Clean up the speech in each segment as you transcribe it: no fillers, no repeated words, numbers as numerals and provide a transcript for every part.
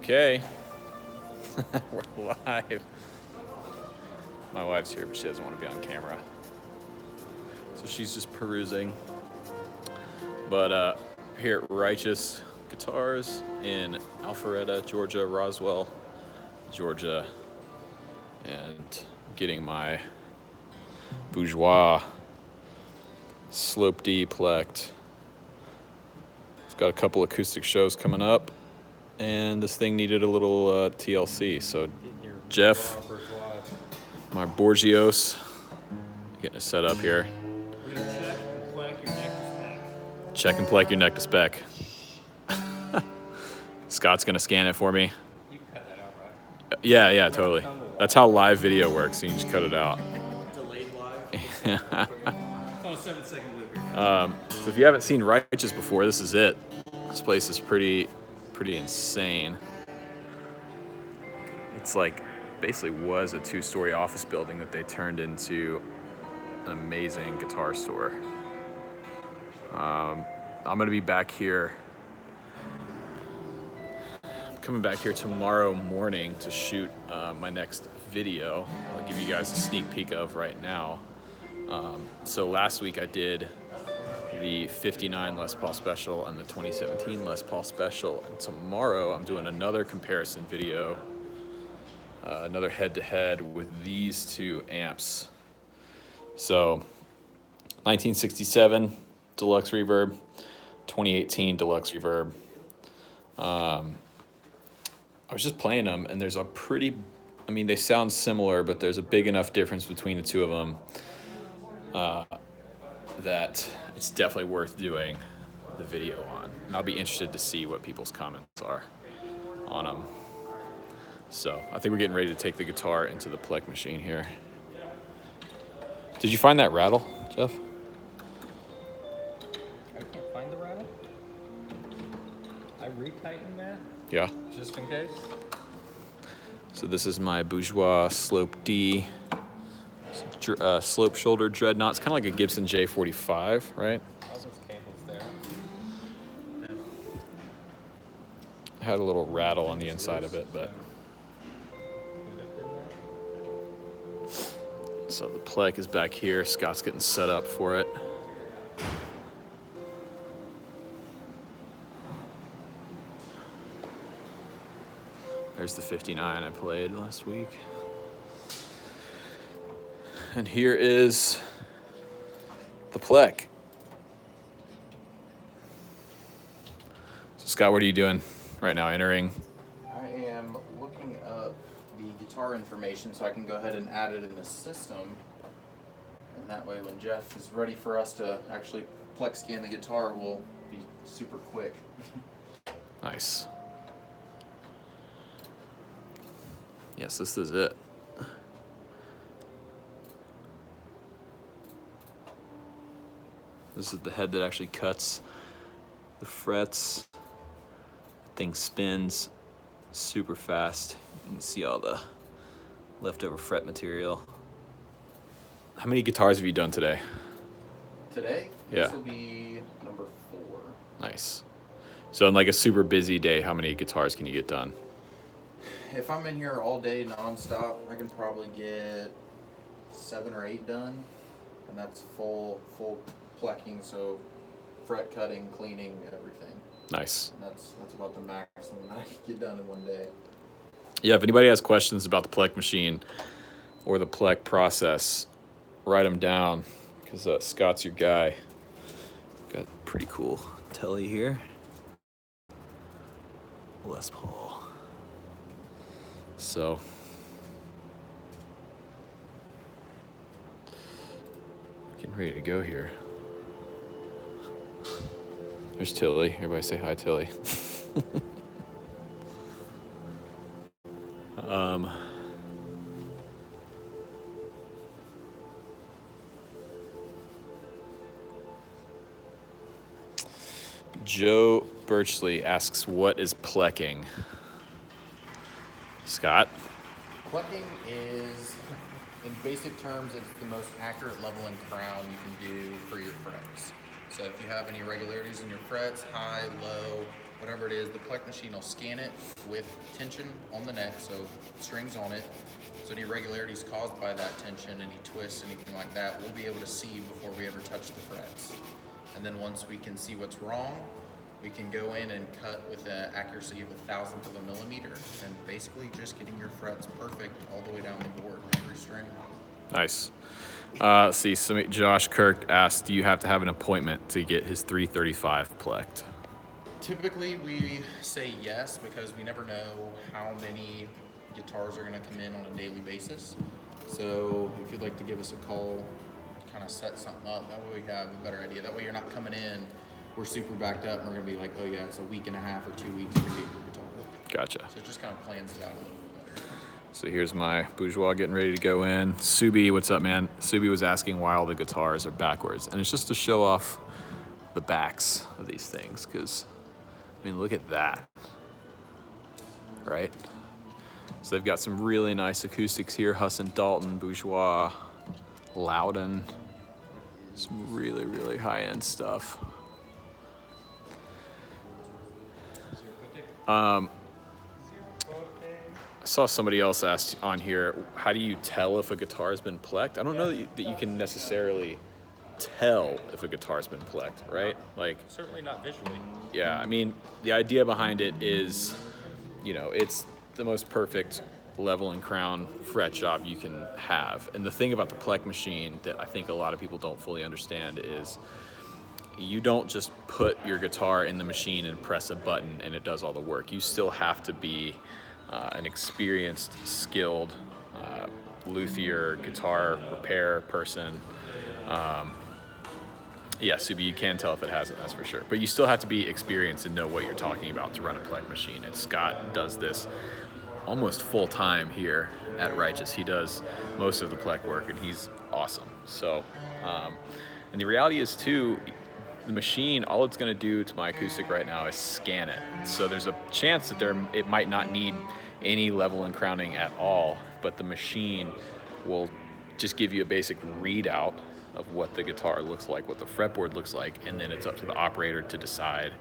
Okay. We're live. My wife's here, but she doesn't want to be on camera. So she's just perusing. But here at Righteous Guitars in Alpharetta, Georgia, Roswell, Georgia, and getting my Bourgeois Slope D PLEK'd. It's got a couple acoustic shows coming up, and this thing needed a little TLC. So Jeff, my Borgios, getting it set up here. Check and plek your neck to spec. Scott's gonna scan it for me. You can cut that out, right? Yeah, totally. That's how live video works. You can just cut it out. Delayed live. It's on a 7-second loop here. So if you haven't seen Righteous before, this is it. This place is pretty insane. It's like basically was a 2-story office building that they turned into an amazing guitar store. I'm gonna be back here. I'm coming back here tomorrow morning to shoot my next video. I'll give you guys a sneak peek of right now. So last week I did the 59 Les Paul Special and the 2017 Les Paul Special. And tomorrow I'm doing another comparison video, another head-to-head with these two amps. So 1967 Deluxe Reverb, 2018 Deluxe Reverb. I was just playing them, and there's a pretty, I mean, they sound similar, but there's a big enough difference between the two of them that it's definitely worth doing the video on. And I'll be interested to see what people's comments are on them. So I think we're getting ready to take the guitar into the PLEK'd machine here. Did you find that rattle, Jeff? I can't find the rattle. I retightened that. Yeah. Just in case. So this is my Bourgeois Slope D slope shoulder dreadnought. It's kind of like a Gibson J45, right? All those cables there. It had a little rattle on the inside of it, but. So the PLEK'd is back here. Scott's getting set up for it. There's the 59 I played last week. And here is the PLEK'd. So Scott, what are you doing right now? Entering? I am looking up the guitar information so I can go ahead and add it in the system. And that way when Jeff is ready for us to actually PLEK'd scan the guitar, we'll be super quick. Nice. Yes, this is it. This is the head that actually cuts the frets. The thing spins super fast. You can see all the leftover fret material. How many guitars have you done today? Today, Yeah. This will be number 4. Nice. So in like a super busy day, how many guitars can you get done? If I'm in here all day nonstop, I can probably get 7 or 8 done. And that's full PLEKing, so fret cutting, cleaning, everything. Nice. And that's about the maximum I can get done in one day. Yeah, if anybody has questions about the PLEK'd machine or the PLEK'd process, write them down, because Scott's your guy. Got a pretty cool telly here. Les Paul. So, getting ready to go here. There's Tilly. Everybody say hi, Tilly. Joe Birchley asks, what is PLEKing? Scott? PLEKing is, in basic terms, it's the most accurate level and crown you can do for your frets. So if you have any irregularities in your frets, high, low, whatever it is, the PLEK'd machine will scan it with tension on the neck, so strings on it. So any irregularities caused by that tension, any twists, anything like that, we'll be able to see before we ever touch the frets. And then once we can see what's wrong, we can go in and cut with an accuracy of 1/1000th of a millimeter, and basically just getting your frets perfect all the way down the board, every string. Nice. See, Josh Kirk asked, do you have to have an appointment to get his 335 PLEK'd? Typically, we say yes because we never know how many guitars are going to come in on a daily basis. So if you'd like to give us a call, kind of set something up, that way we have a better idea. That way you're not coming in, we're super backed up, and we're going to be like, oh yeah, it's a week and a half or 2 weeks to get your guitar. Gotcha. So it just kind of plans it out a little bit better. So here's my Bourgeois getting ready to go in. Subi, what's up, man? Subi was asking why all the guitars are backwards. And it's just to show off the backs of these things, because, I mean, look at that, right? So they've got some really nice acoustics here. Husson, Dalton, Bourgeois, Loudon. Some really, really high-end stuff. I saw somebody else asked on here, how do you tell if a guitar has been PLEK'd? I don't know that you can necessarily tell if a guitar's been PLEK'd, right? Like, Certainly not visually. yeah, I mean, the idea behind it is, you know, it's the most perfect level and crown fret job you can have. And the thing about the PLEK'd machine that I think a lot of people don't fully understand is you don't just put your guitar in the machine and press a button and it does all the work. You still have to be an experienced, skilled luthier, guitar repair person. Yeah, Subi, you can tell if it hasn't, that's for sure. But you still have to be experienced and know what you're talking about to run a PLEK'd machine. And Scott does this almost full time here at Righteous. He does most of the PLEK'd work, and he's awesome. So, and the reality is too, the machine, all it's going to do to my acoustic right now is scan it. So there's a chance that it might not need any level and crowning at all, but the machine will just give you a basic readout of what the guitar looks like, what the fretboard looks like, and then it's up to the operator to decide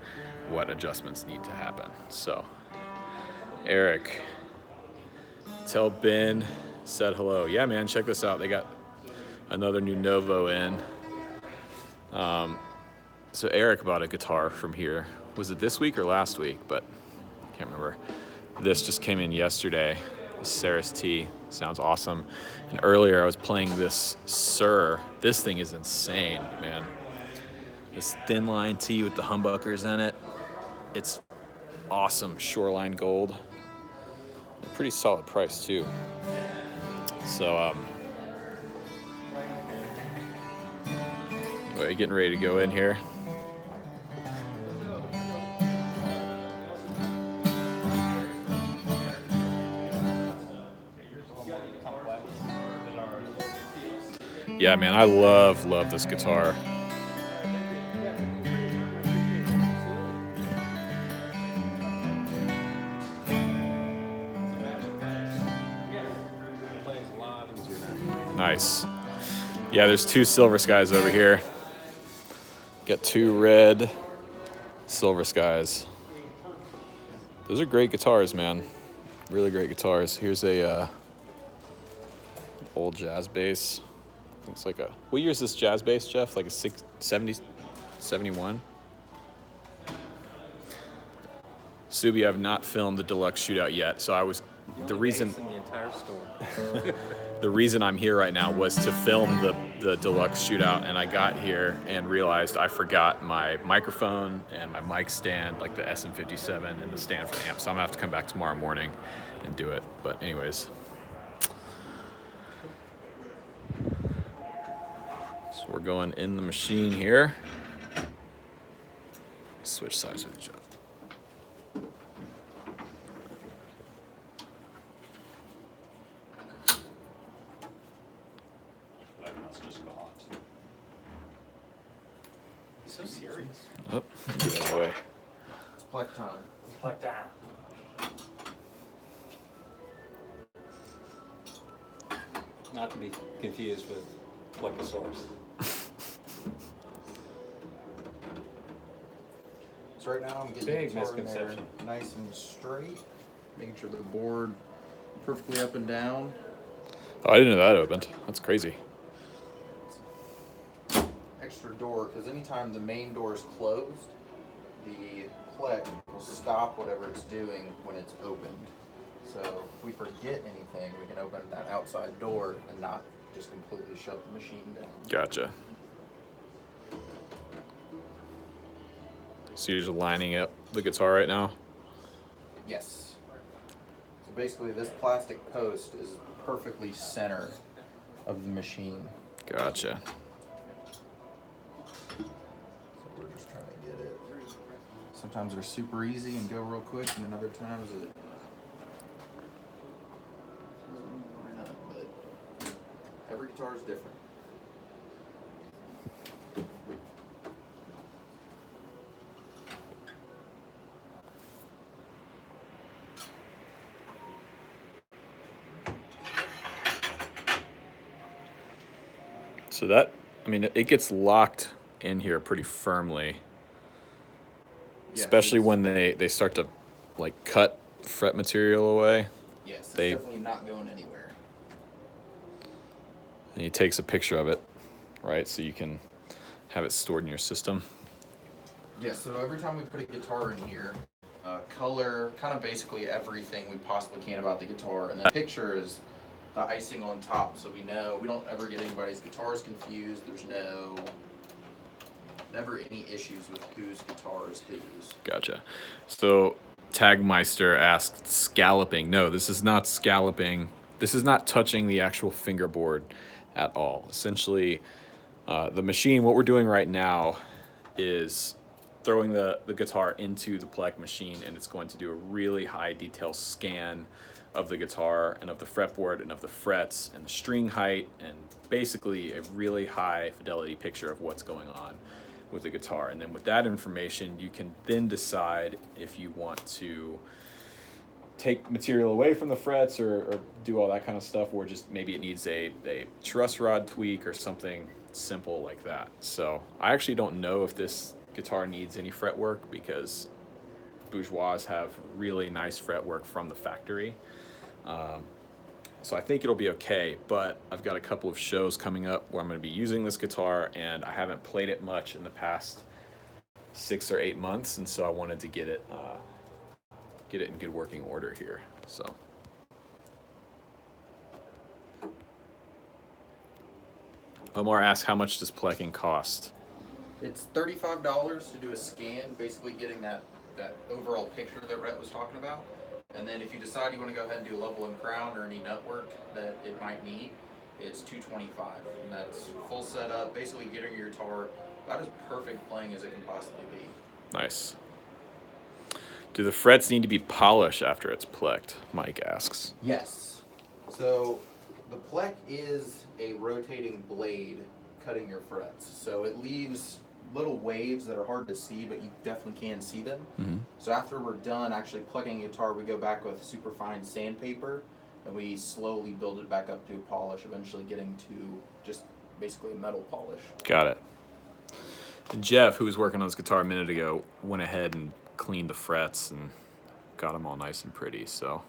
what adjustments need to happen. So, Eric, tell Ben said hello. Yeah, man, check this out. They got another new Novo in. So Eric bought a guitar from here. Was it this week or last week? But I can't remember. This just came in yesterday. Saris T. Sounds awesome. And earlier I was playing this Sir. This thing is insane, man. This thin line T with the humbuckers in it. It's awesome. Shoreline gold. A pretty solid price too. So we're getting ready to go in here. Yeah, man, I love this guitar. Nice. Yeah, there's two Silver Skies over here. Got two red Silver Skies. Those are great guitars, man. Really great guitars. Here's a old jazz bass. Looks like what year is this jazz bass, Jeff? Like a 70, 71? Subi, I've not filmed the deluxe shootout yet, so the reason the reason I'm here right now was to film the deluxe shootout, and I got here and realized I forgot my microphone and my mic stand, like the SM57 and the stand for the amp. So I'm gonna have to come back tomorrow morning and do it. But anyways. So we're going in the machine here. Switch sides with each other. So serious. Oh, get out of the way. It's PLEK'd time. Like that. Not to be confused with Plekosaurus. So right now I'm getting Big the guitar in there misconception. nice and straight, making sure the board perfectly up and down. Oh, I didn't know that opened. That's crazy. Extra door, because anytime the main door is closed, the PLEK'd will stop whatever it's doing when it's opened. So if we forget anything, we can open that outside door and not just completely shut the machine down. Gotcha. So you're just lining up the guitar right now? Yes. So basically this plastic post is perfectly center of the machine. Gotcha. So we're just trying to get it. Sometimes they're super easy and go real quick, and then other times it. But every guitar is different. So that, I mean, it gets locked in here pretty firmly. Yes, Especially it's- when they start to like cut fret material away. Yes, it's they- definitely not going anywhere. And he takes a picture of it, right? So you can have it stored in your system. Yeah, so every time we put a guitar in here, color, kind of basically everything we possibly can about the guitar, and the picture is the icing on top, so we know we don't ever get anybody's guitars confused. There's never any issues with whose guitar is whose. Gotcha. So Tagmeister asked scalloping. No, this is not scalloping. This is not touching the actual fingerboard at all. Essentially, the machine, what we're doing right now is throwing the guitar into the PLEK'd machine, and it's going to do a really high detail scan of the guitar and of the fretboard and of the frets and the string height, and basically a really high fidelity picture of what's going on with the guitar. And then with that information, you can then decide if you want to take material away from the frets or do all that kind of stuff, or just maybe it needs a truss rod tweak or something simple like that. So I actually don't know if this guitar needs any fretwork, because Bourgeois have really nice fretwork from the factory. So I think it'll be okay, but I've got a couple of shows coming up where I'm going to be using this guitar, and I haven't played it much in the past 6 or 8 months, and so I wanted to get it in good working order here. So Omar asked, how much does PLEK'ing cost? It's $35 to do a scan, basically getting that overall picture that Rhett was talking about. And then if you decide you want to go ahead and do a level and crown or any nut work that it might need, it's $225. And that's full setup, basically getting your guitar about as perfect playing as it can possibly be. Nice. Do the frets need to be polished after it's PLEK'd? Mike asks. Yes. So the PLEK'd is a rotating blade cutting your frets. So it leaves little waves that are hard to see, but you definitely can see them. Mm-hmm. So after we're done actually plugging a guitar, we go back with super fine sandpaper and we slowly build it back up to a polish, eventually getting to just basically a metal polish. Got it. Jeff, who was working on this guitar a minute ago, went ahead and cleaned the frets and got them all nice and pretty. So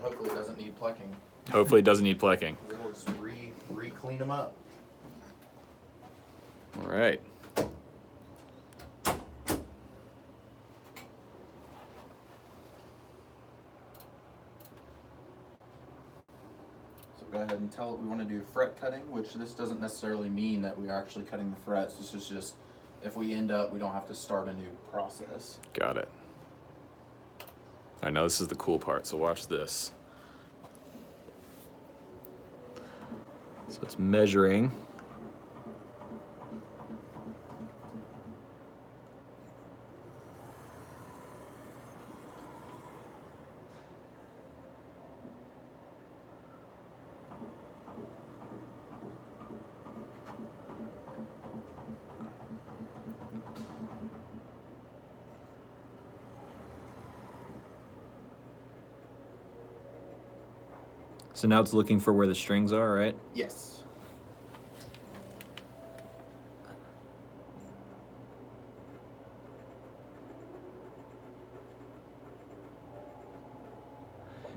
hopefully it doesn't need plucking. Hopefully it doesn't need PLEK'ing. We'll just re-clean them up. All right. Go ahead and tell it we want to do fret cutting, which this doesn't necessarily mean that we are actually cutting the frets. This is just if we end up, we don't have to start a new process. Got it. I know this is the cool part, so watch this. So it's measuring. So now it's looking for where the strings are, right? Yes.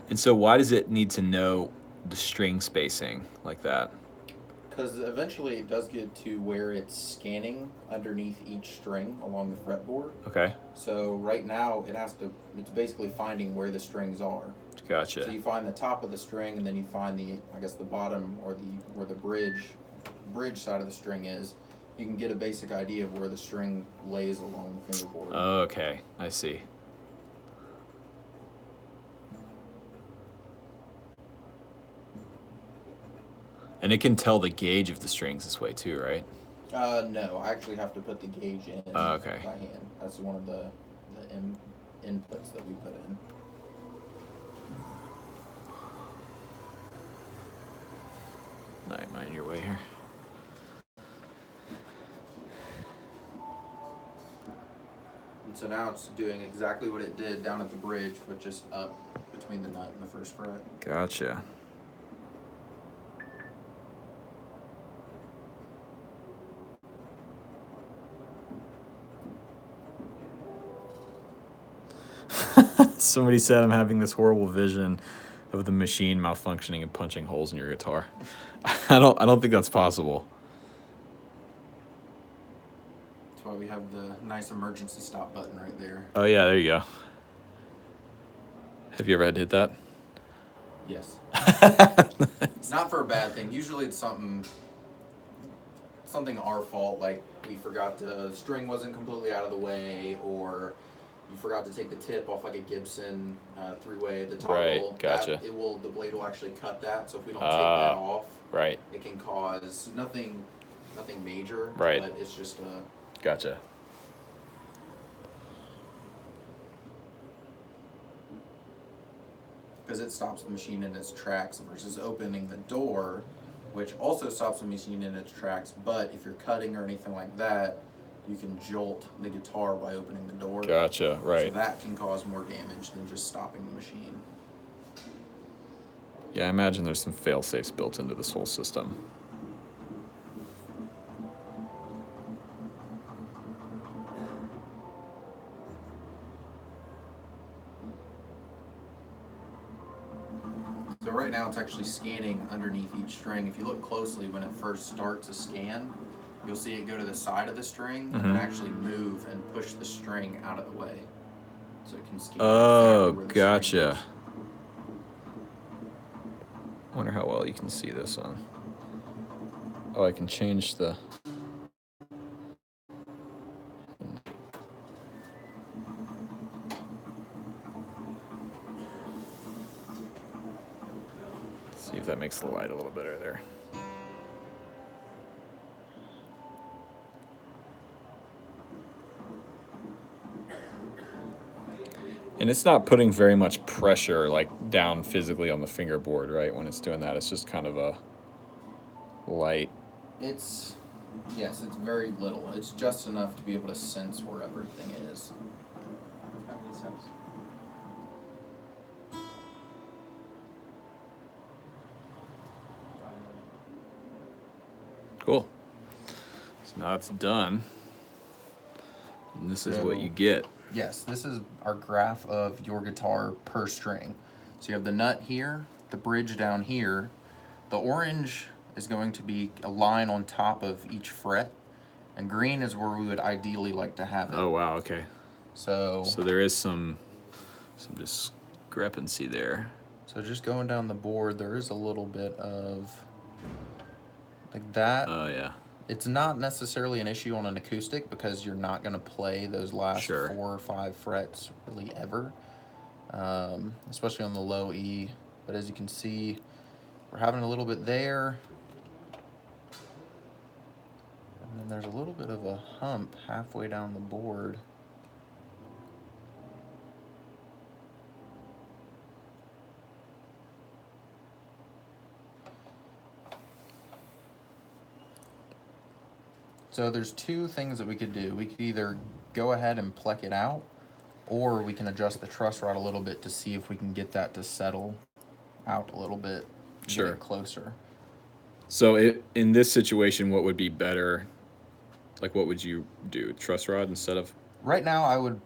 And so why does it need to know the string spacing like that? Because eventually it does get to where it's scanning underneath each string along the fretboard. Okay. So right now it's basically finding where the strings are. Gotcha. So you find the top of the string, and then you find the bottom, or where the bridge side of the string is. You can get a basic idea of where the string lays along the fingerboard. Okay, I see. And it can tell the gauge of the strings this way too, right? No, I actually have to put the gauge in okay. by hand. That's one of the inputs that we put in. Mind your way here. And so now it's doing exactly what it did down at the bridge, but just up between the nut and the first fret. Gotcha. Somebody said I'm having this horrible vision of the machine malfunctioning and punching holes in your guitar. I don't think that's possible. That's why we have the nice emergency stop button right there. Oh yeah, there you go. Have you ever had to hit that? Yes. Not for a bad thing. Usually it's something our fault, like we forgot the string wasn't completely out of the way, or you forgot to take the tip off like a Gibson three-way, the toggle. Right, gotcha. The blade will actually cut that, so if we don't take that off, right, it can cause nothing major, right, but it's just a... Gotcha. Because it stops the machine in its tracks versus opening the door, which also stops the machine in its tracks, but if you're cutting or anything like that, you can jolt the guitar by opening the door. Gotcha, right. So that can cause more damage than just stopping the machine. Yeah, I imagine there's some fail-safes built into this whole system. So right now it's actually scanning underneath each string. If you look closely, when it first starts a scan, you'll see it go to the side of the string and actually move and push the string out of the way. So it can scan. Oh, gotcha. I wonder how well you can see this on. Oh, I can change the... See if that makes the light a little better there. And it's not putting very much pressure like down physically on the fingerboard, right? When it's doing that, it's just kind of a light. Yes, it's very little. It's just enough to be able to sense where everything is. Cool. So now it's done. And this is what you get. Yes, this is our graph of your guitar per string. So you have the nut here, the bridge down here. The orange is going to be a line on top of each fret, and green is where we would ideally like to have it. Oh wow, okay. So there is some discrepancy there. So just going down the board, there is a little bit of like that. Oh yeah. It's not necessarily an issue on an acoustic because you're not going to play those last 4 or 5 frets really ever, especially on the low E. But as you can see, we're having a little bit there. And then there's a little bit of a hump halfway down the board. So there's 2 things that we could do. We could either go ahead and plek it out, or we can adjust the truss rod a little bit to see if we can get that to settle out a little bit, Sure. get it closer. So in this situation, what would be better? Like, what would you do? Truss rod instead of? Right now, I would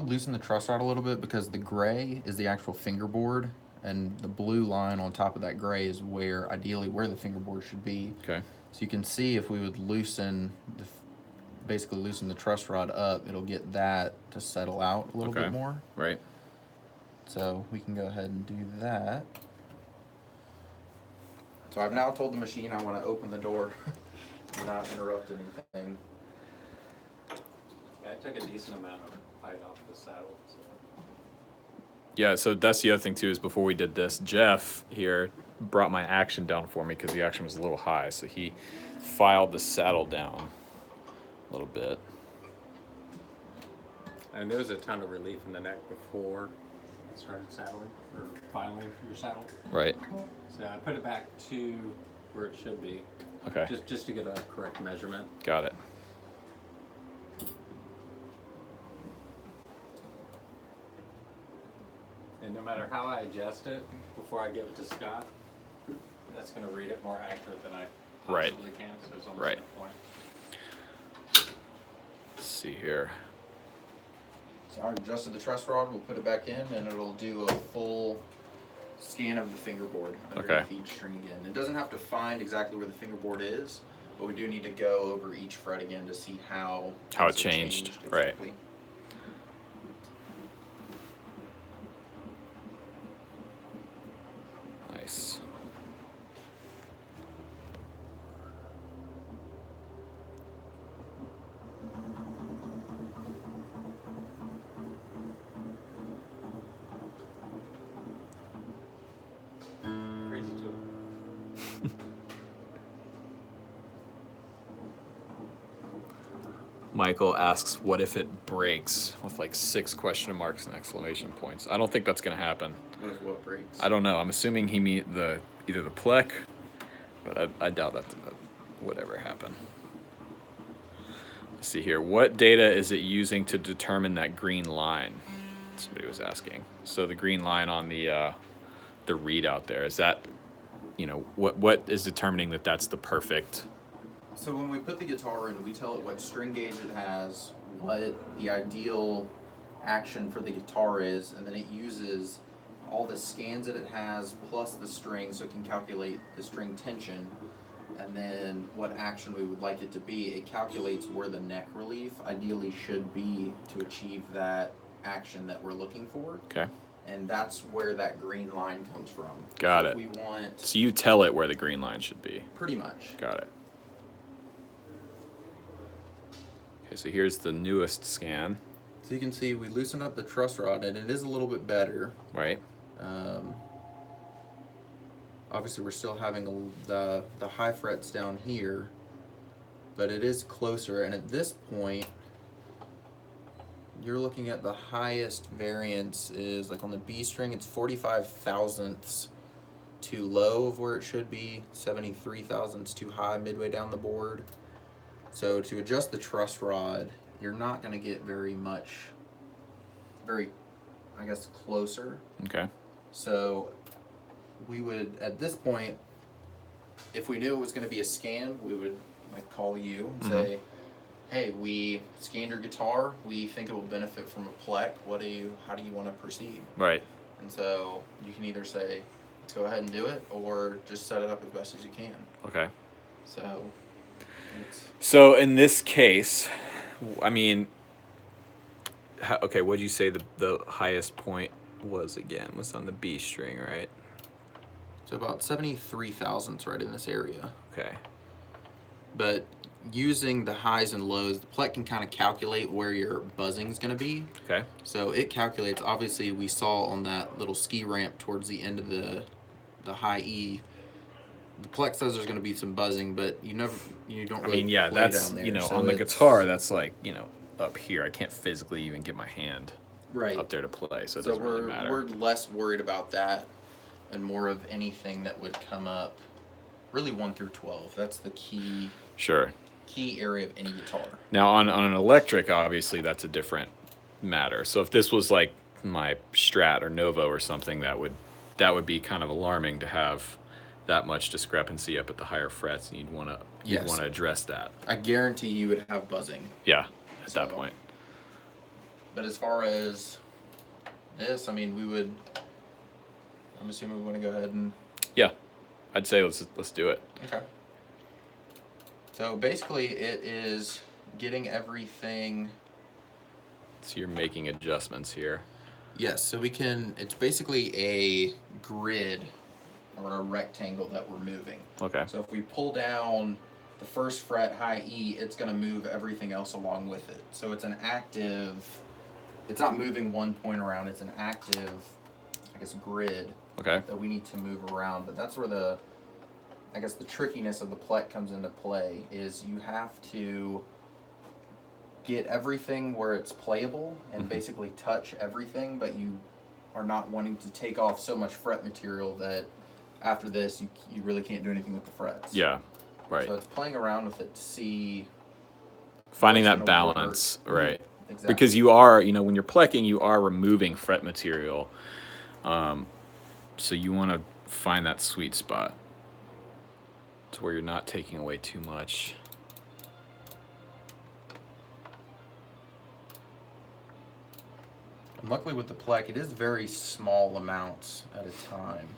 loosen the truss rod a little bit because the gray is the actual fingerboard, and the blue line on top of that gray is where, ideally, where the fingerboard should be. Okay. So you can see if we would basically loosen the truss rod up, it'll get that to settle out a little bit more. Right. So we can go ahead and do that. So I've now told the machine I want to open the door and not interrupt anything. Yeah, I took a decent amount of height off the saddle. So. Yeah, so that's the other thing too, is before we did this, Jeff here brought my action down for me because the action was a little high. So he filed the saddle down a little bit. And there was a ton of relief in the neck before I started saddling, or filing your saddle. Right. So I put it back to where it should be. Okay. Just to get a correct measurement. Got it. And no matter how I adjust it before I give it to Scott, that's going to read it more accurate than I possibly can. So it's almost Right. that point. Let's see here. So I adjusted the truss rod, we'll put it back in, and it'll do a full scan of the fingerboard underneath each string again. It doesn't have to find exactly where the fingerboard is, but we do need to go over each fret again to see how it changed. Exactly. Right. Nice. Crazy too. Michael asks, what if it breaks, with like 6 question marks and exclamation points. I don't think that's going to happen. What breaks? I don't know. I'm assuming he mean either the PLEK, but I doubt that would ever happen. Let's see here. What data is it using to determine that green line? Somebody was asking. So the green line on the readout there, is that, what is determining that that's the perfect? So when we put the guitar in, we tell it what string gauge it has, what the ideal action for the guitar is, and then it uses all the scans that it has plus the string, so it can calculate the string tension, and then what action we would like it to be. It calculates where the neck relief ideally should be to achieve that action that we're looking for. Okay. And that's where that green line comes from. Got So it. We want So you tell it where the green line should be. pretty much. Got it. Okay, so here's the newest scan. So you can see we loosened up the truss rod, and it is a little bit better. Right. Obviously, we're still having the high frets down here, but it is closer. And at this point, you're looking at the highest variance is like on the B string, it's 45 thousandths too low of where it should be, 73 thousandths too high midway down the board. So to adjust the truss rod, you're not going to get very, I guess, closer. Okay. So we would, at this point, if we knew it was going to be a scan, we would like call you and say, hey, we scanned your guitar. We think it will benefit from a PLEK. How do you want to proceed? Right. And so you can either say, let's go ahead and do it, or just set it up as best as you can. Okay. So in this case, I mean, okay, what did you say the highest point was again? Was on the B string, right? So about 73 thousandths right in this area. Okay. But using the highs and lows, the PLEK can kind of calculate where your buzzing is going to be. Okay. So it calculates, obviously we saw on that little ski ramp towards the end of the high E, the PLEK says there's going to be some buzzing, but you don't really I mean, yeah, play that's, down there. So on the guitar, that's like, up here. I can't physically even get my hand up there to play, so it doesn't really matter. We're less worried about that and more of anything that would come up, really 1 through 12. That's the key area of any guitar. Now, on an electric, obviously, that's a different matter. So if this was like my Strat or Novo or something, that would be kind of alarming to have that much discrepancy up at the higher frets, and you'd want to address that. I guarantee you would have buzzing. Yeah, at that point. But as far as this, I mean, we would, I'm assuming we want to go ahead and... Yeah, I'd say let's do it. Okay. So basically it is getting everything... So you're making adjustments here. Yes, so we can, it's basically a grid or a rectangle that we're moving. Okay. So if we pull down the first fret, high E, it's going to move everything else along with it. So it's an active, it's not moving one point around, it's an active, I guess, grid that we need to move around. But that's where the, I guess, the trickiness of the PLEK'd comes into play, is you have to get everything where it's playable and basically touch everything, but you are not wanting to take off so much fret material that after this you really can't do anything with the frets. Yeah, right. So it's playing around with it to see, finding that balance, right? Exactly. Because you are, you know, when you're plecking, you are removing fret material, so you want to find that sweet spot to where you're not taking away too much. And luckily with the PLEK'd, it is very small amounts at a time.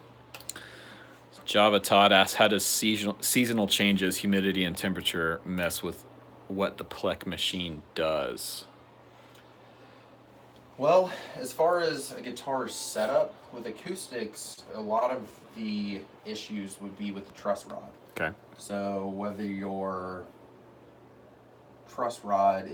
Java Todd asks, how does seasonal changes, humidity, and temperature mess with what the PLEK'd machine does? Well, as far as a guitar setup, with acoustics, a lot of the issues would be with the truss rod. Okay. So whether your truss rod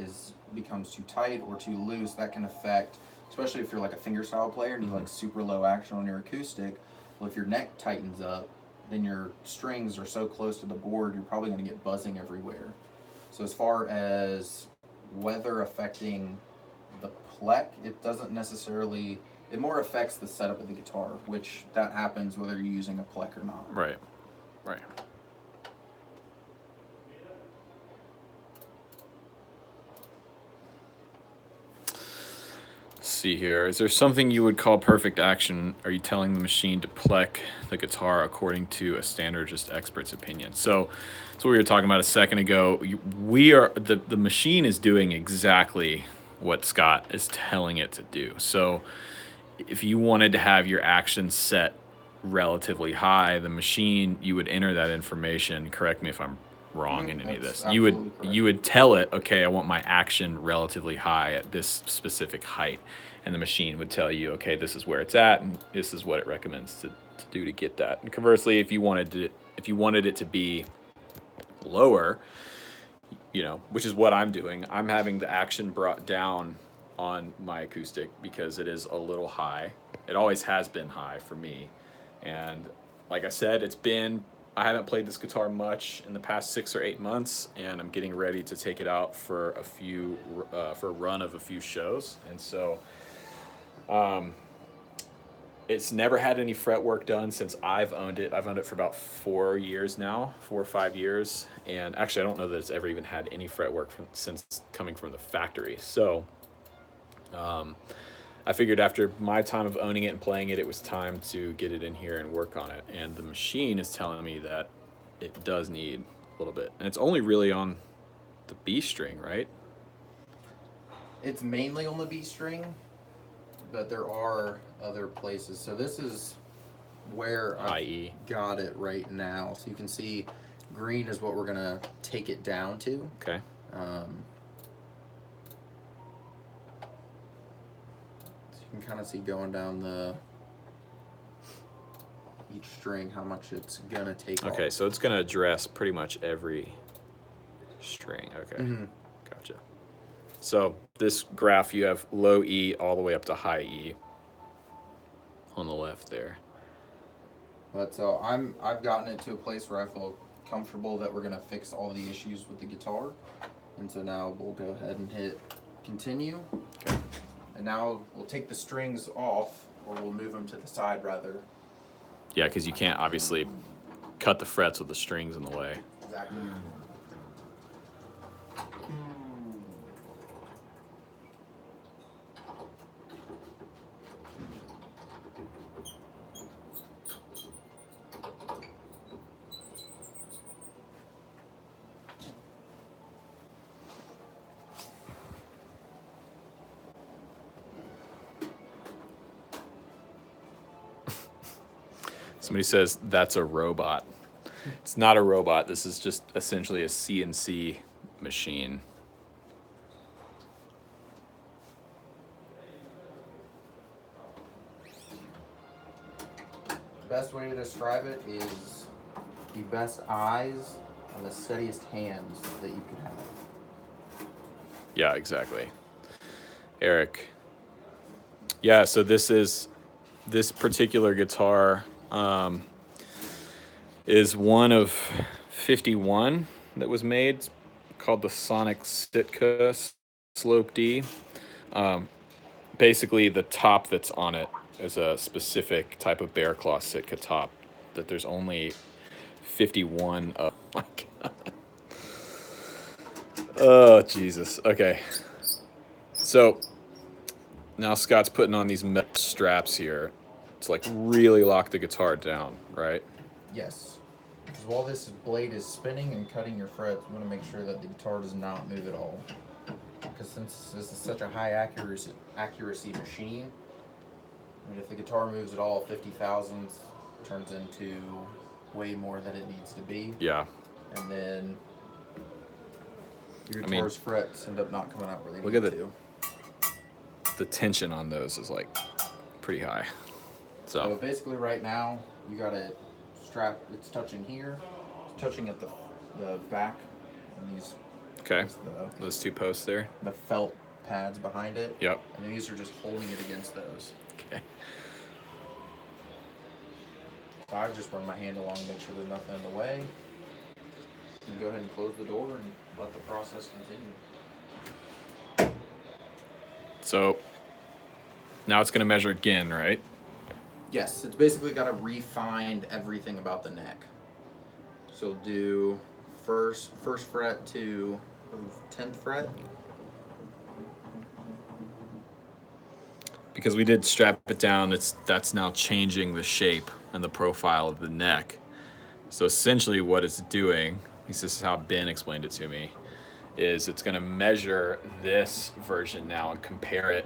becomes too tight or too loose, that can affect, especially if you're like a fingerstyle player and you like super low action on your acoustic. Well, if your neck tightens up, then your strings are so close to the board, you're probably going to get buzzing everywhere. So as far as weather affecting the PLEK'd, it doesn't necessarily, it more affects the setup of the guitar, which that happens whether you're using a PLEK'd or not. Right, right. See here, is there something you would call perfect action? Are you telling the machine to PLEK'd the guitar according to a standard, just expert's opinion? So that's what we were talking about a second ago. The machine is doing exactly what Scott is telling it to do. So if you wanted to have your action set relatively high, the machine, you would enter that information. Correct me if I'm wrong in any of this. You would tell it, okay, I want my action relatively high at this specific height, and the machine would tell you, okay, this is where it's at, and this is what it recommends to do to get that. And conversely, if you wanted it to be lower, you know, which is what I'm doing, I'm having the action brought down on my acoustic because it is a little high. It always has been high for me, and like I said, I haven't played this guitar much in the past 6 or 8 months, and I'm getting ready to take it out for a run of a few shows. And so it's never had any fret work done since I've owned it. I've owned it for about 4 years now, 4 or 5 years. And actually, I don't know that it's ever even had any fret work since coming from the factory. So I figured after my time of owning it and playing it, it was time to get it in here and work on it. And the machine is telling me that it does need a little bit. And it's only really on the B string, right? It's mainly on the B string, but there are other places. So this is where I got it right now. So you can see green is what we're going to take it down to. Okay. You can kind of see going down each string how much it's gonna take Okay, off. so it's gonna address pretty much every string. Okay, gotcha. So this graph, you have low E all the way up to high E on the left there. But so I've gotten it to a place where I feel comfortable that we're gonna fix all the issues with the guitar, and so now we'll go ahead and hit continue. Okay. And now we'll take the strings off, or we'll move them to the side rather. Yeah, because you can't obviously cut the frets with the strings in the way. Exactly. Somebody says that's a robot. It's not a robot. This is just essentially a CNC machine. The best way to describe it is the best eyes and the steadiest hands that you could have. Yeah, exactly. Eric. Yeah, so this particular guitar is one of 51 that was made, called the Sonic Sitka Slope D. Basically, the top that's on it is a specific type of bear claw Sitka top that there's only 51 of. Oh my God. Oh, Jesus. Okay. So now Scott's putting on these metal straps here to like really lock the guitar down, right? Yes. Because while this blade is spinning and cutting your frets, we want to make sure that the guitar does not move at all. Because since this is such a high accuracy machine, I mean, if the guitar moves at all, 50 thousandths turns into way more than it needs to be. Yeah. And then your guitar's frets end up not coming out where they need to. The tension on those is like pretty high. So basically right now, you got it strapped, it's touching here, it's touching at the back, and these, okay, those two posts there. The felt pads behind it. Yep. And these are just holding it against those. Okay. So I just run my hand along to make sure there's nothing in the way. And go ahead and close the door and let the process continue. So now it's going to measure again, right? Yes, it's basically got to refine everything about the neck. So do first fret to 10th fret. Because we did strap it down, that's now changing the shape and the profile of the neck. So essentially what it's doing, at least this is how Ben explained it to me, is it's going to measure this version now and compare it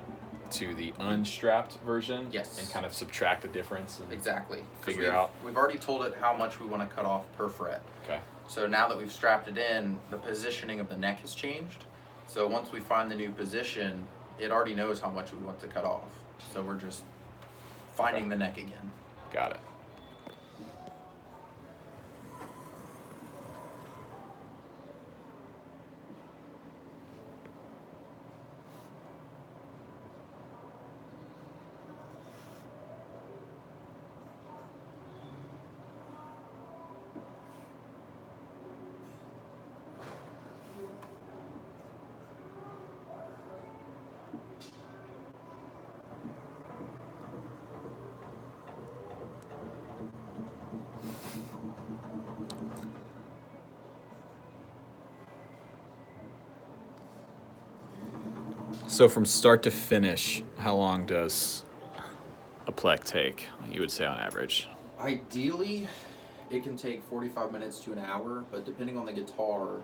to the unstrapped version. Yes. And kind of subtract the difference. And exactly. Figure out. We've already told it how much we want to cut off per fret. Okay. So now that we've strapped it in, the positioning of the neck has changed. So once we find the new position, it already knows how much we want to cut off. So we're just finding the neck again. Got it. So from start to finish, how long does a PLEK'd take, you would say on average? Ideally, it can take 45 minutes to an hour, but depending on the guitar,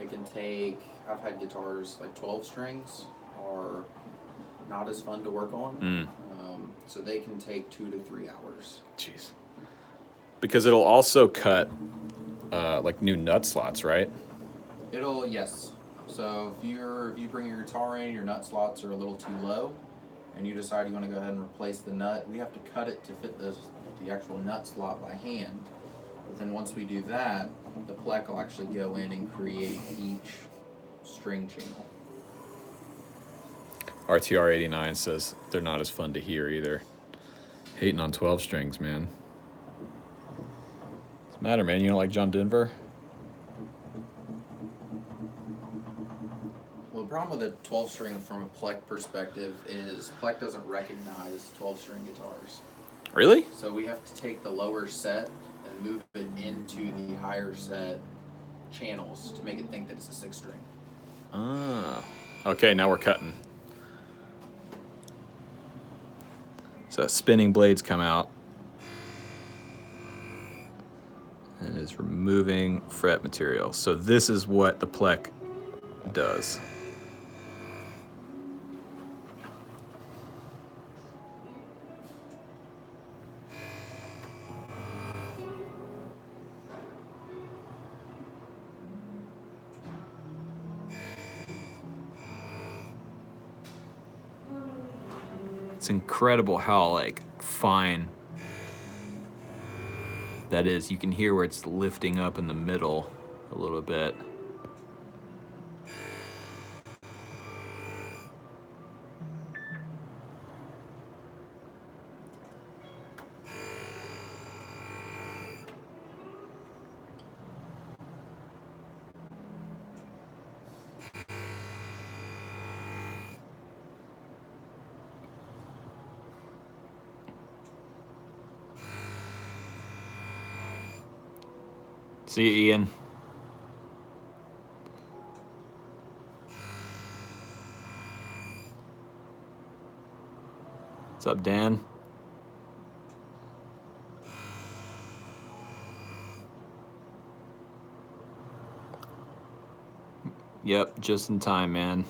it can take, I've had guitars like 12 strings are not as fun to work on. So they can take 2 to 3 hours. Jeez. Because it'll also cut like new nut slots, right? It'll, yes. So if you bring your guitar in, your nut slots are a little too low, and you decide you want to go ahead and replace the nut, we have to cut it to fit the actual nut slot by hand. But then once we do that, the PLEK'd will actually go in and create each string channel. RTR89 says they're not as fun to hear either. Hating on 12 strings, man. What's the matter, man? You don't like John Denver? Well, the problem with a 12 string from a PLEK'd perspective is PLEK'd doesn't recognize 12 string guitars. Really? So we have to take the lower set and move it into the higher set channels to make it think that it's a 6 string. Ah. Okay, now we're cutting. So spinning blades come out and is removing fret material. So this is what the PLEK'd does. It's incredible how like fine that is. You can hear where it's lifting up in the middle a little bit. See you, Ian. What's up, Dan? Yep, just in time, man.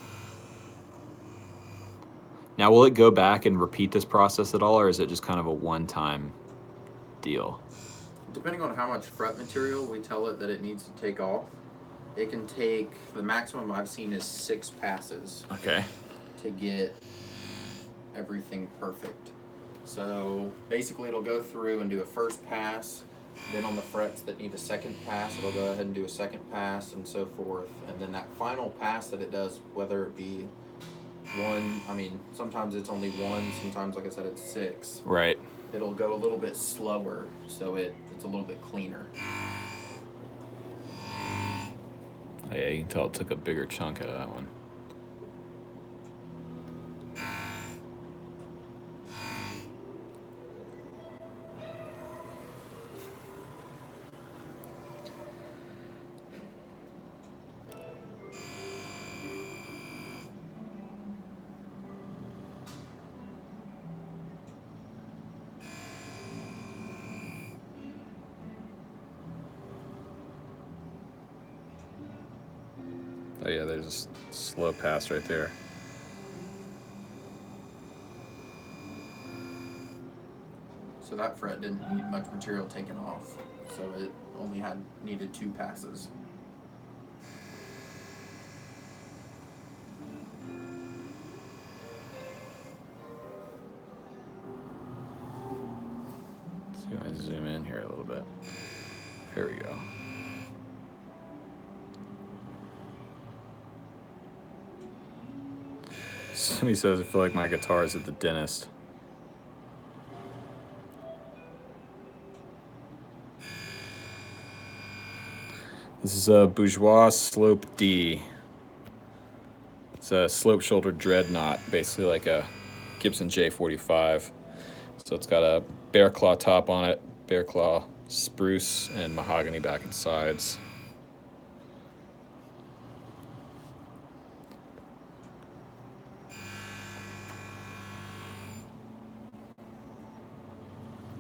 Now, will it go back and repeat this process at all, or is it just kind of a one-time deal? Depending on how much fret material we tell it that it needs to take off, it can take, the maximum I've seen is 6 passes. Okay. To get everything perfect. So basically it'll go through and do a first pass, then on the frets that need a second pass, it'll go ahead and do a second pass and so forth. And then that final pass that it does, whether it be one, I mean, sometimes it's only one, sometimes, like I said, it's 6. Right. It'll go a little bit slower, so it's a little bit cleaner. Oh, yeah, you can tell it took a bigger chunk out of that one. Oh yeah, there's a slow pass right there. So that fret didn't need much material taken off, so it only needed 2 passes. Let's see if I zoom in here a little bit. Here we go. Somebody says I feel like my guitar is at the dentist. This is a Bourgeois Slope D. It's a slope shoulder dreadnought, basically like a Gibson J45. So it's got a bear claw top on it, bear claw spruce, and mahogany back and sides.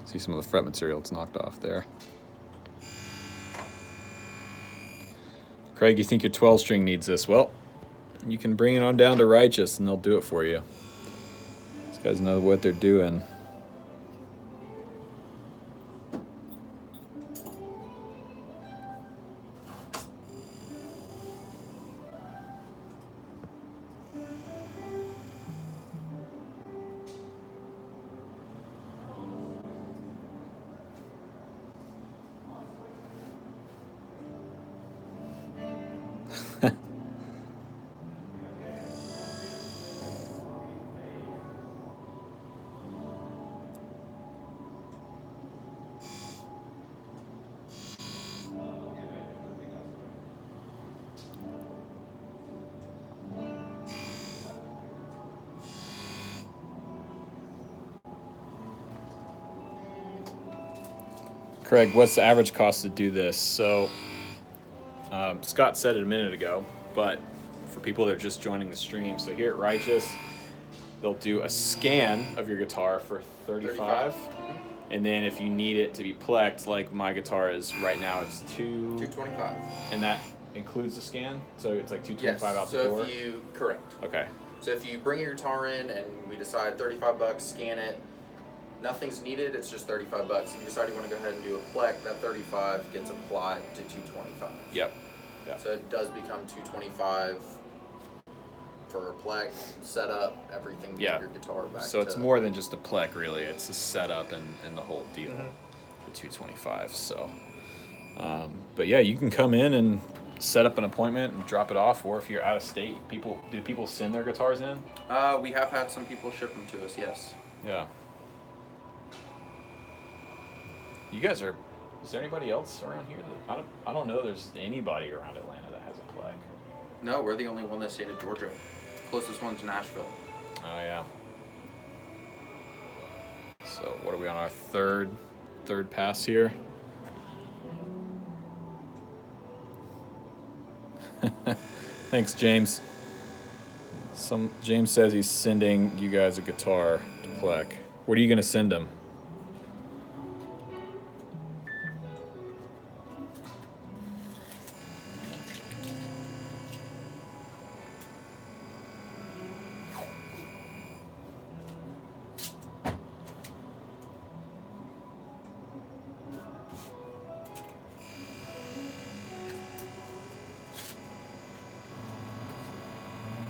See some of the fret material it's knocked off there. Craig, you think your 12-string needs this? Well, you can bring it on down to Righteous and they'll do it for you. These guys know what they're doing. Craig, what's the average cost to do this? So Scott said it a minute ago, but for people that are just joining the stream, so here at Righteous, they'll do a scan of your guitar for $35. And then if you need it to be PLEK'd, like my guitar is right now, it's $225. And that includes the scan? So it's like $225 out the door? Correct. Okay. So if you bring your guitar in and we decide $35, scan it, nothing's needed, it's just $35. If you decide you want to go ahead and do a PLEK'd, that $35 gets applied to $225. Yep. So it does become $225 for a plek, set up, everything to Yeah. get your guitar back. So it's more than just a plek, really. It's the setup and the whole deal. The 225. So, but yeah, you can come in and set up an appointment and drop it off. Or if you're out of state, do people send their guitars in? We have had some people ship them to us. Yes. Yeah. You guys are. Is there anybody else around here? I don't know. There's anybody around Atlanta that has a plek. No, we're the only one in the state of Georgia. Closest one's Nashville. Oh yeah. So what are we on our third pass here? Thanks, James. James says he's sending you guys a guitar to plek. What are you gonna send him?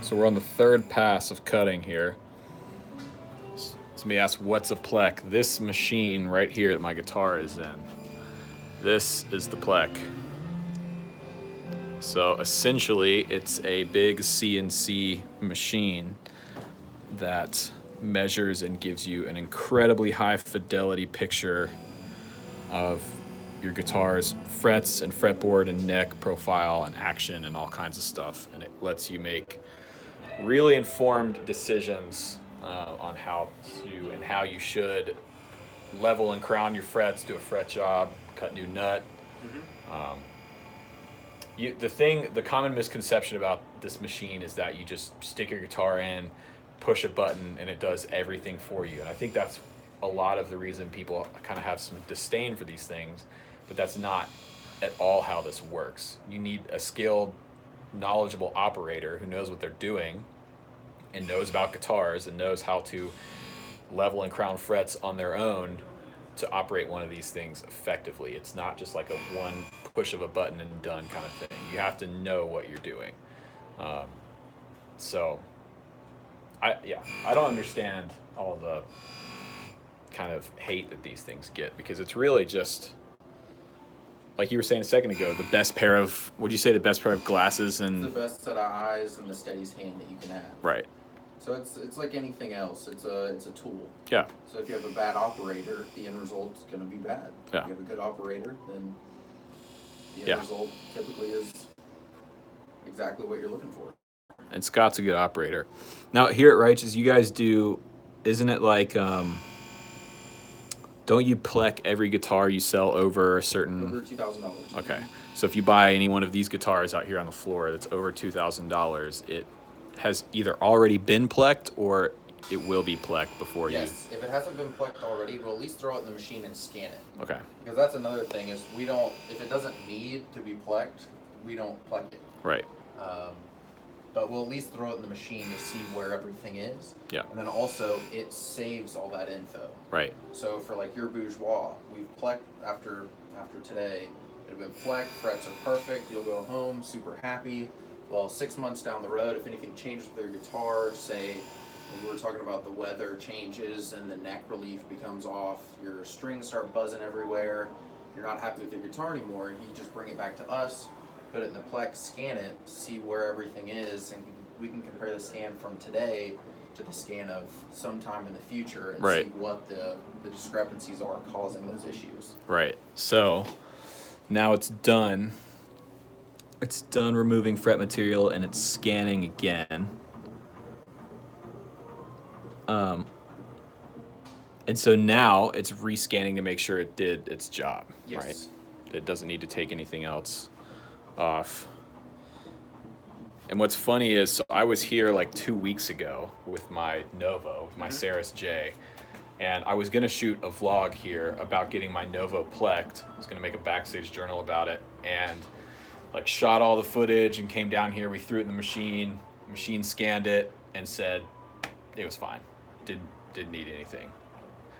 So we're on the third pass of cutting here. Somebody asked, what's a plek? This machine right here that my guitar is in. This is the plek. So essentially, it's a big CNC machine that measures and gives you an incredibly high fidelity picture of your guitar's frets and fretboard and neck profile and action and all kinds of stuff. And it lets you make really informed decisions on how you should level and crown your frets, do a fret job, cut new nut. The common misconception about this machine is that you just stick your guitar in, push a button, and it does everything for you. And I think that's a lot of the reason people kind of have some disdain for these things, but that's not at all how this works. You need a skilled, knowledgeable operator who knows what they're doing and knows about guitars and knows how to level and crown frets on their own to operate one of these things effectively. It's not just like a one push of a button and done kind of thing. You have to know what you're doing. So I don't understand all the kind of hate that these things get, because it's really just, like you were saying a second ago, the best pair of glasses and the best set of eyes and the steadiest hand that you can have. Right. So it's like anything else. It's a tool. Yeah. So if you have a bad operator, the end result's going to be bad. Yeah. If you have a good operator, then the end result typically is exactly what you're looking for. And Scott's a good operator. Now here at Righteous, you guys do, isn't it like, don't you plek every guitar you sell over a certain... Over $2,000. Okay. So if you buy any one of these guitars out here on the floor that's over $2,000, it has either already been pleked or it will be pleked before you... Yes. If it hasn't been pleked already, we'll at least throw it in the machine and scan it. Okay. Because that's another thing is if it doesn't need to be pleked, we don't plek it. Right. But we'll at least throw it in the machine to see where everything is. Yeah. And then also it saves all that info. Right. So for like your bourgeois, we've pleked after today. It'll been pleked, frets are perfect. You'll go home super happy. Well, 6 months down the road, if anything changes with your guitar, say we were talking about the weather changes and the neck relief becomes off, your strings start buzzing everywhere, you're not happy with your guitar anymore, you just bring it back to us, put it in the Plek, scan it, see where everything is, and we can compare the scan from today to the scan of sometime in the future and Right. see what the discrepancies are causing those issues. Right. So now it's done. It's done removing fret material and it's scanning again. And so now it's rescanning to make sure it did its job. Yes. Right? It doesn't need to take anything else off. And what's funny is, so I was here like 2 weeks ago with my Novo, my Saris J, and I was gonna shoot a vlog here about getting my Novo pleked. I was gonna make a Backstage journal about it, and like shot all the footage and came down here. We threw it in the machine. Machine scanned it and said it was fine. Didn't need anything,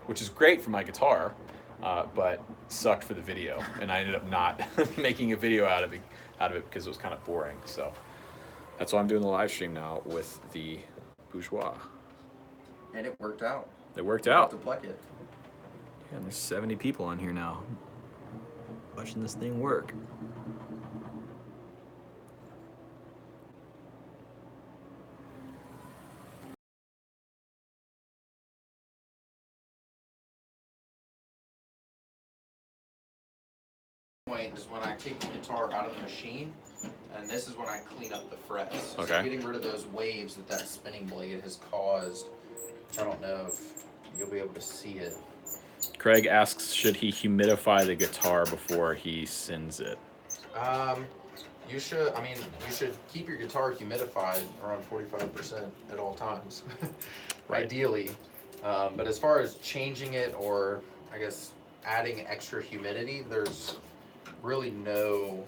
which is great for my guitar, but sucked for the video. And I ended up not making a video out of it because it was kind of boring. So That's why I'm doing the live stream now with the Bourgeois. And it worked out. It worked We'll have out. to plek it. Yeah, there's 70 people on here now watching this thing work. Point is when I take the guitar out of the machine, and this is when I clean up the frets. Okay. So getting rid of those waves that spinning blade has caused. I don't know if you'll be able to see it. Craig asks, should he humidify the guitar before he sends it? You should. I mean, you should keep your guitar humidified around 45% at all times, Right. ideally. But as far as changing it, or I guess adding extra humidity, there's really no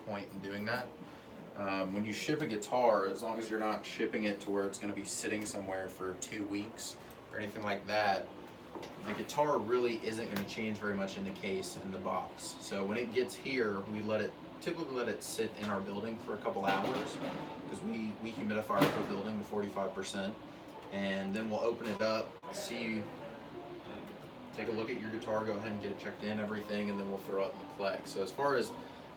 point in doing that. When you ship a guitar, as long as you're not shipping it to where it's going to be sitting somewhere for 2 weeks or anything like that, the guitar really isn't going to change very much in the case and the box. So when it gets here, we typically let it sit in our building for a couple hours, because we humidify our whole building to 45%, and then we'll open it up, take a look at your guitar, go ahead and get it checked in, everything, and then we'll throw it in the Plek. So as far as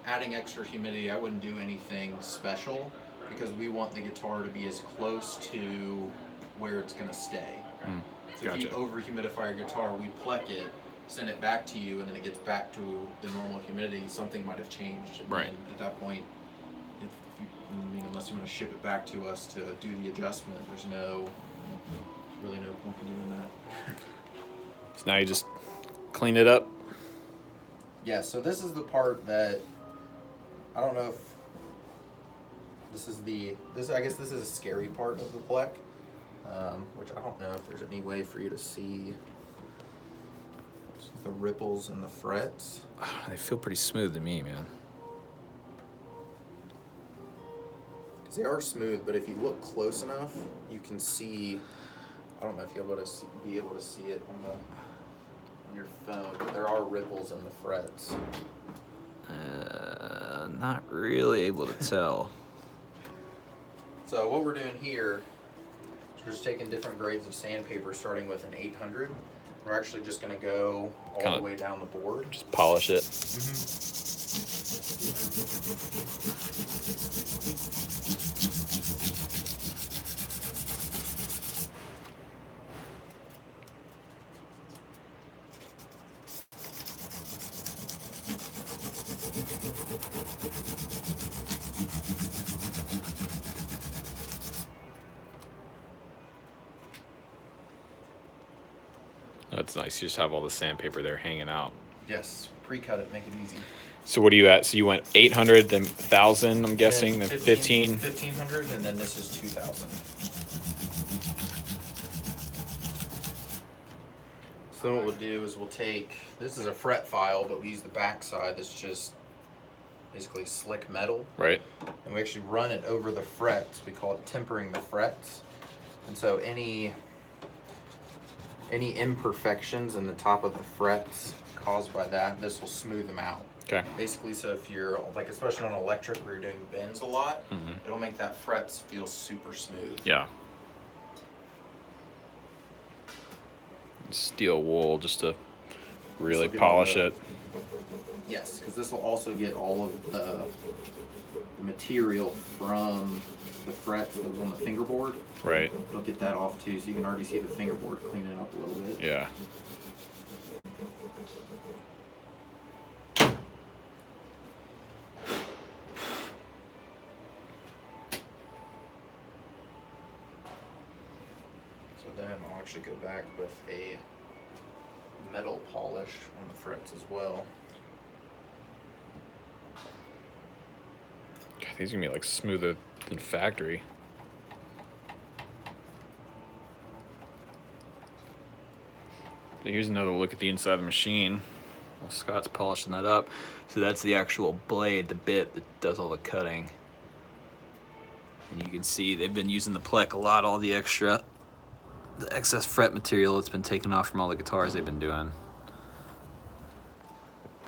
adding extra humidity, I wouldn't do anything special, because we want the guitar to be as close to where it's going to stay. So if you over humidify your guitar, we Plek it, send it back to you, and then it gets back to the normal humidity. Something might have changed. Right. And at that point, unless you want to ship it back to us to do the adjustment, there's really no point in doing that. So now you just clean it up. Yeah, so this is the part that I don't know if I guess this is a scary part of the Plek, which I don't know if there's any way for you to see the ripples and the frets. They feel pretty smooth to me, man. Because they are smooth, but if you look close enough, you can see. I don't know if you'll be able to see it on your phone, but there are ripples in the frets. Not really able to tell. So what we're doing here is we're just taking different grades of sandpaper, starting with an 800. We're actually just going to go all the way down the board. Just polish it. That's nice. You just have all the sandpaper there hanging out. Yes, pre-cut it, make it easy. So what are you at? So you went 800, then 1,000, I'm guessing, then 15. 1,500, and then this is 2,000. So then what we'll do is we'll take, this is a fret file, but we use the back side. This is just basically slick metal. Right. And we actually run it over the frets. We call it tempering the frets. And so any imperfections in the top of the frets caused by that, this will smooth them out. Okay. Basically, so if you're, like, especially on electric where you're doing bends a lot, it'll make that frets feel super smooth. Yeah. Steel wool just to really polish it. Yes, because this will also get all of the material from the fret that was on the fingerboard. Right. It'll get that off too, so you can already see the fingerboard cleaning up a little bit. Yeah. So then I'll actually go back with a metal polish on the frets as well. God, these are gonna be like smoother than factory. So here's another look at the inside of the machine. Well, Scott's polishing that up. So that's the actual blade, the bit that does all the cutting. And you can see they've been using the Plek a lot, all the excess fret material that's been taken off from all the guitars they've been doing.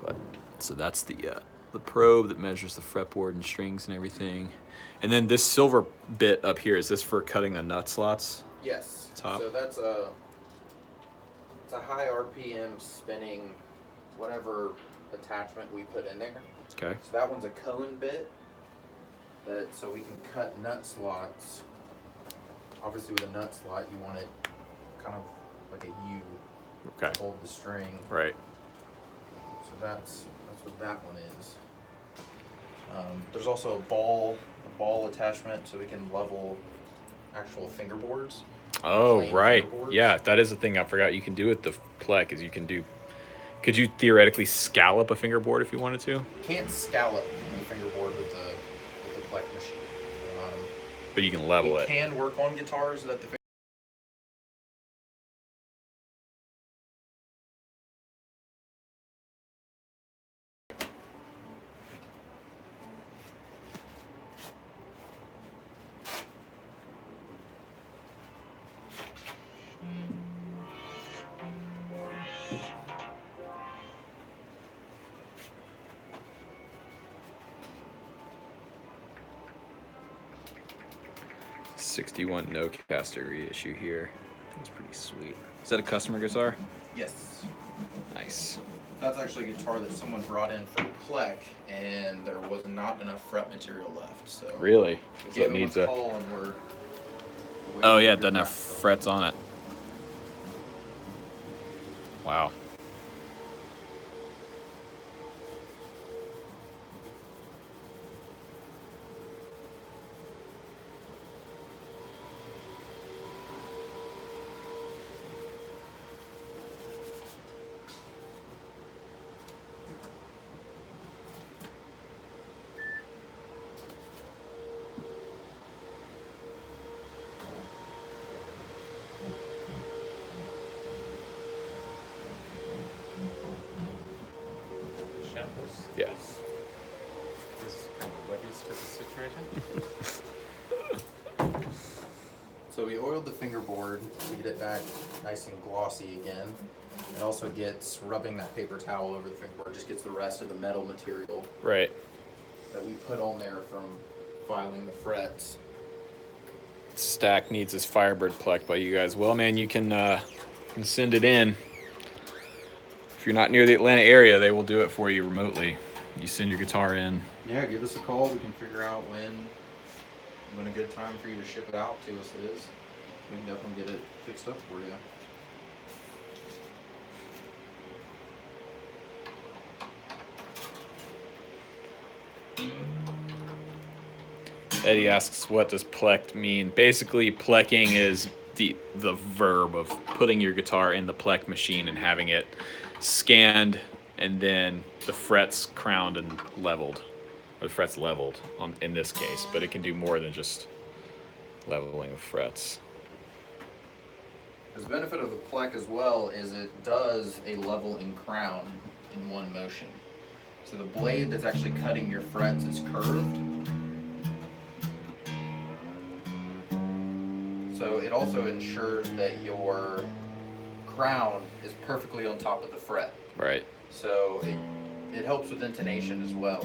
But so that's the the probe that measures the fretboard and strings and everything. And then this silver bit up here, is this for cutting the nut slots? Yes. Top. So it's a high RPM spinning whatever attachment we put in there. Okay. So that one's a Cohen bit. So we can cut nut slots. Obviously with a nut slot you want it kind of like a U. Okay. To hold the string. Right. So that's what that one is. There's also a ball attachment so we can level actual fingerboards. Oh, right. Fingerboards. Yeah, that is the thing I forgot you can do with the Plek is you can do. Could you theoretically scallop a fingerboard if you wanted to? Can't scallop the fingerboard with the Plek machine. But you can level it. Can work on guitars that the 61 Nocaster reissue here. That's pretty sweet. Is that a customer guitar? Yes. Nice. That's actually a guitar that someone brought in for Plek, and there was not enough fret material left. So Really? we So gave it them needs a a. call and we're Oh yeah, it doesn't have frets on it. Wow. Yes. This is kind of oblivious to the situation. So we oiled the fingerboard to get it back nice and glossy again. It also gets rubbing that paper towel over the fingerboard, just gets the rest of the metal material Right. that we put on there from filing the frets. Stack needs his Firebird Plek by you guys. Well, man, you can send it in. If you're not near the Atlanta area, they will do it for you remotely. You send your guitar in. Yeah, give us a call. We can figure out when a good time for you to ship it out to us is. We can definitely get it fixed up for you. Eddie asks, what does pleked mean? Basically, plekking is the verb of putting your guitar in the plek machine and having it scanned and then the frets crowned and leveled. Or the frets leveled in this case, but it can do more than just leveling of frets. The benefit of the Plek as well is it does a level and crown in one motion. So the blade that's actually cutting your frets is curved. So it also ensures that your crown is perfectly on top of the fret. Right. So it helps with intonation as well.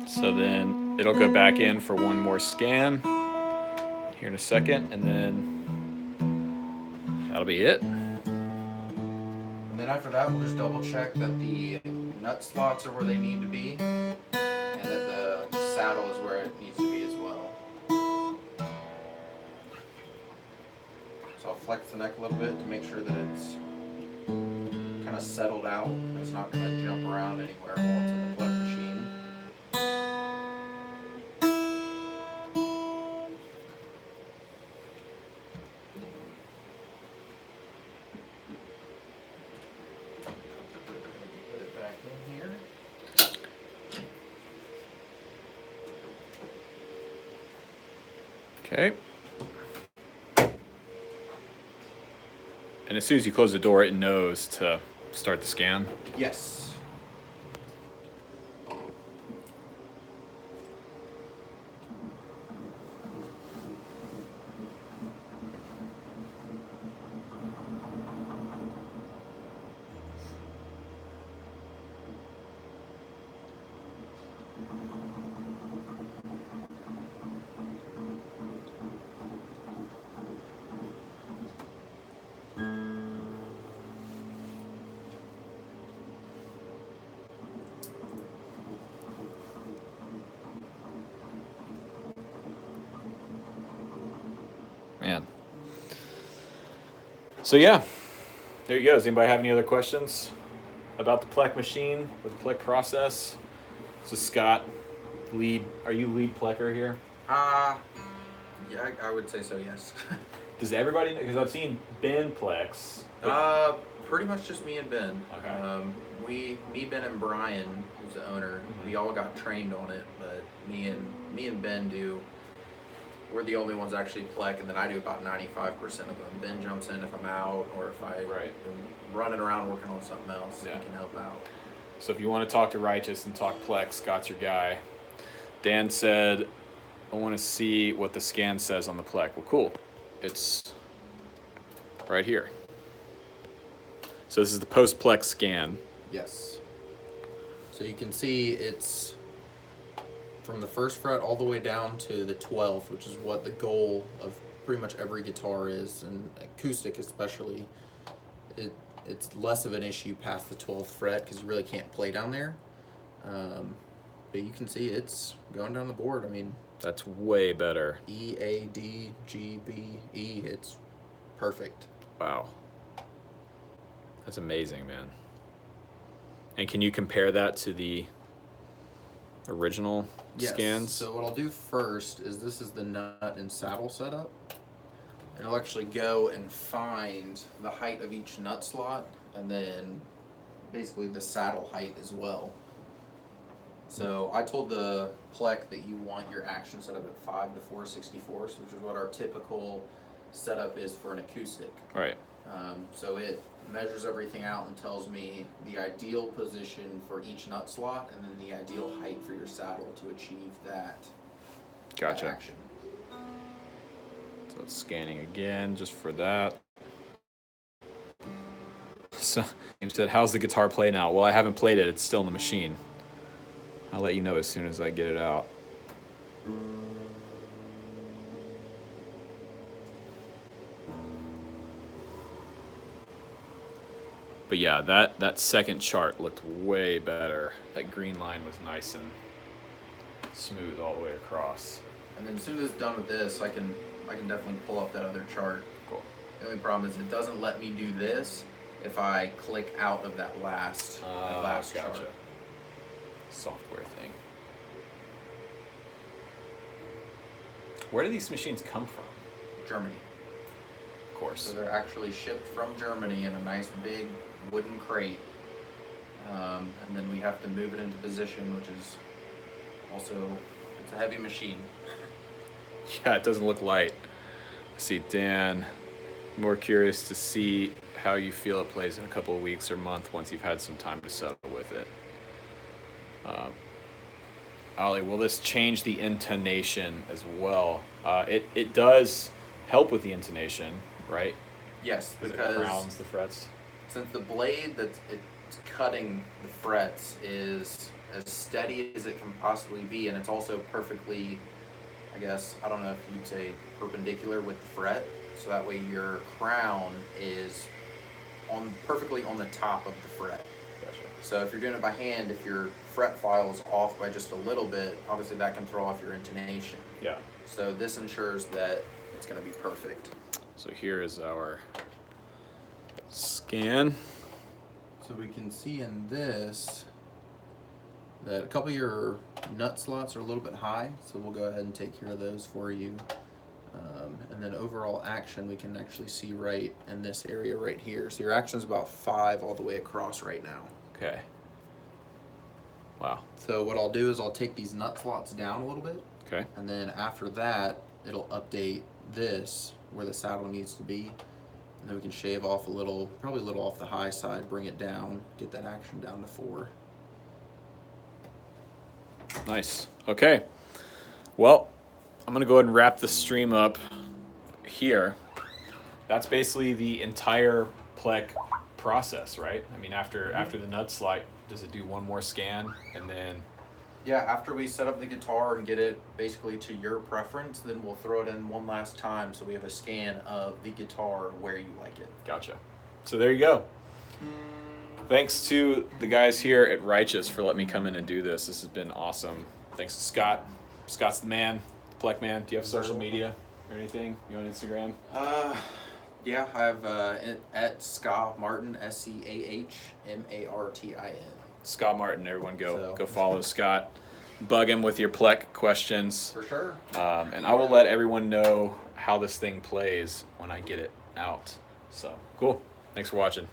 So then it'll go back in for one more scan here in a second, and then that'll be it. And then after that, we'll just double check that the nut slots are where they need to be, and that the saddle is where it needs to be as well. So I'll flex the neck a little bit to make sure that it's kind of settled out. It's not going to jump around anywhere while it's in the plug machine. Put it back in here. Okay. And as soon as you close the door, it knows to start the scan. Yes. Man. So yeah, there you go. Does anybody have any other questions about the PLEK machine or the PLEK process? So Scott, are you lead PLEKer here? Yeah, I would say so, yes. Does everybody know? Because I've seen Ben Plex. Pretty much just me and Ben. Okay. Me, Ben, and Brien, who's the owner, we all got trained on it, but me and Ben do. We're the only ones actually PLEK, and then I do about 95% of them. Ben jumps in if I'm out, or if I'm running around working on something else, he can help out. So if you want to talk to Righteous and talk PLEK, Scott's your guy. Dan said, I want to see what the scan says on the PLEK. Well, cool. It's right here. So this is the post-PLEK scan. Yes. So you can see it's from the first fret all the way down to the 12th, which is what the goal of pretty much every guitar is, and acoustic especially. It's less of an issue past the 12th fret because you really can't play down there. But you can see it's going down the board. I mean, that's way better. E, A, D, G, B, E. It's perfect. Wow. That's amazing, man. And can you compare that to the original scans? So what I'll do first is this is the nut and saddle setup. And I'll actually go and find the height of each nut slot and then basically the saddle height as well. So I told the PLEK that you want your action setup at 5 to 4/64, which is what our typical setup is for an acoustic. Right. So it measures everything out and tells me the ideal position for each nut slot and then the ideal height for your saddle to achieve that, that action. So it's scanning again just for that. So you said, how's the guitar play now? Well, I haven't played it. It's still in the machine. I'll let you know as soon as I get it out. But yeah, that second chart looked way better. That green line was nice and smooth all the way across. And then as soon as it's done with this, I can definitely pull up that other chart. Cool. The only problem is it doesn't let me do this if I click out of that last chart. Software thing. Where do these machines come from? Germany. Of course. So they're actually shipped from Germany in a nice big wooden crate. And then we have to move it into position, which is also, it's a heavy machine. Yeah, it doesn't look light. I see Dan, more curious to see how you feel it plays in a couple of weeks or month once you've had some time to settle with it. Ollie, will this change the intonation as well? It does help with the intonation, right? Yes, because it crowns the frets. Since the blade that's it's cutting the frets is as steady as it can possibly be, and it's also perfectly, I guess, I don't know if you'd say perpendicular with the fret, so that way your crown is perfectly on the top of the fret. Gotcha. So if you're doing it by hand, if your fret file is off by just a little bit, obviously that can throw off your intonation. Yeah. So this ensures that it's going to be perfect. So here is our scan. So we can see in this that a couple of your nut slots are a little bit high, so we'll go ahead and take care of those for you. And then overall action, we can actually see right in this area right here. So your action is about 5 all the way across right now. Okay. Wow. So what I'll do is I'll take these nut slots down a little bit. Okay. And then after that, it'll update this where the saddle needs to be. And then we can shave off a little, probably a little off the high side, bring it down, get that action down to 4. Nice. Okay. Well, I'm going to go ahead and wrap the stream up here. That's basically the entire PLEK'd process, right? I mean, after the nut slide, does it do one more scan and then? Yeah, after we set up the guitar and get it basically to your preference, then we'll throw it in one last time so we have a scan of the guitar where you like it. Gotcha. So there you go. Thanks to the guys here at Righteous for letting me come in and do this. This has been awesome. Thanks to Scott. Scott's the man, the PLEK'd man. Do you have social media or anything? You on Instagram? Yeah, I have at Scott Martin, SCAHMARTIN. Scott Martin, everyone go follow Scott. Bug him with your PLEK'd questions. For sure. And I will let everyone know how this thing plays when I get it out. So, cool. Thanks for watching.